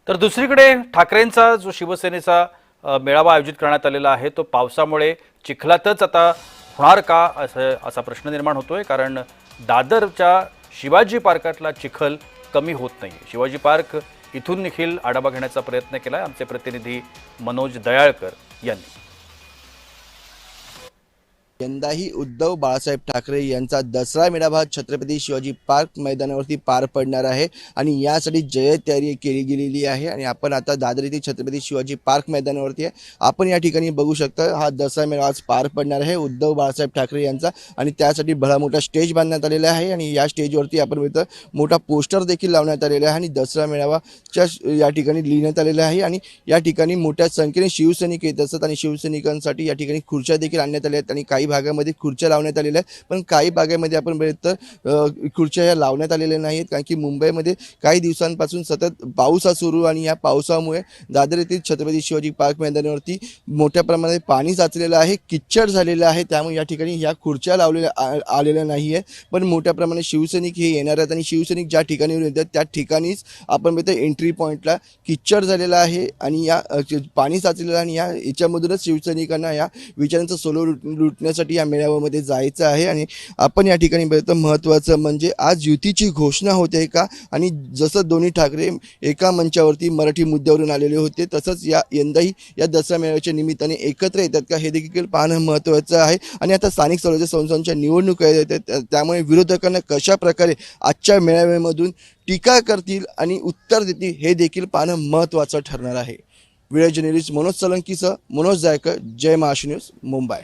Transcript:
तर दुसरीकडे ठाकरेंचा जो शिवसेनेचा मेळावा आयोजित करण्यात आलेला आहे तो पावसामुळे चिखलातच आता होणार का असा प्रश्न निर्माण होतोय। कारण दादरच्या शिवाजी पार्कातला चिखल कमी होत नाही। शिवाजी पार्क इथून देखील आढावा घेण्याचा प्रयत्न केलाय आमचे प्रतिनिधी मनोज दयाळकर यांनी। यंदाही उद्धव बाळासाहेब ठाकरे यांचा दसरा मेळावा छत्रपती शिवाजी पार्क मैदानावरती पार पडणार आहे आणि यासाठी जय तयारी केली गेलेली आहे। आणि आपण आता दादर येथे छत्रपती शिवाजी पार्क मैदानावरती आहे। आपण या ठिकाणी बघू शकता हा दसरा मेळावा आज पार पडणार आहे उद्धव बाळासाहेब ठाकरे यांचा, आणि त्यासाठी भला मोठा स्टेज बांधण्यात आलेला आहे आणि या स्टेजवरती आपण बघतो मोठा पोस्टर देखील लावण्यात आलेला आहे आणि दसरा मेळावाच्या या ठिकाणी लिहिण्यात आलेलं आहे। आणि या ठिकाणी मोठ्या संख्येने शिवसैनिक येत असतात आणि शिवसैनिकांसाठी या ठिकाणी खुर्च्या देखील आणण्यात आल्या आहेत आणि काही भागामध्ये खुर्च्या लावण्यात आलेल्या आहेत, पण काही भागामध्ये आपण बघितलं तर खुर्च्या ह्या लावण्यात आलेल्या नाहीत। कारण की मुंबईमध्ये काही दिवसांपासून सतत पाऊस सुरू आणि या पावसामुळे दादर येथील छत्रपती शिवाजी पार्क मैदानावरती मोठ्या प्रमाणात पाणी साचलेलं आहे, किचड झालेलं आहे। त्यामुळे या ठिकाणी ह्या खुर्च्या लावलेल्या आलेल्या नाही आहे, पण मोठ्या प्रमाणात शिवसैनिक हे येणार आहेत आणि शिवसैनिक ज्या ठिकाणी येतात त्या ठिकाणीच आपण बघतो एंट्री पॉईंटला किचड झालेला आहे आणि या पाणी साचलेलं आणि याच्यामधूनच शिवसैनिकांना या विचारांचा सोलो लुटण्यासाठी या मेळाव्यामध्ये जायचं आहे। आणि आपण या ठिकाणी बघतो महत्त्वाचं म्हणजे आज युतीची घोषणा होते का, आणि जसं दोन्ही ठाकरे एका मंचावरती मराठी मुद्द्यावरून आलेले होते तसंच यंदाही या दसरा मेळाव्याच्या निमित्ताने एकत्र येतात का हे देखील पाहणं महत्त्वाचं आहे। आणि आता स्थानिक स्वराज्य संस्थांच्या निवडणुका येतात, त्यामुळे विरोधकांना कशा प्रकारे आजच्या मेळाव्यामधून टीका करतील आणि उत्तर देतील हे देखील पाहणं महत्त्वाचं ठरणार आहे। व्हिडिओ जर्नलिस्ट मनोज सोलंकीसह मनोज जायकर, जय महाराष्ट्र न्यूज, मुंबई।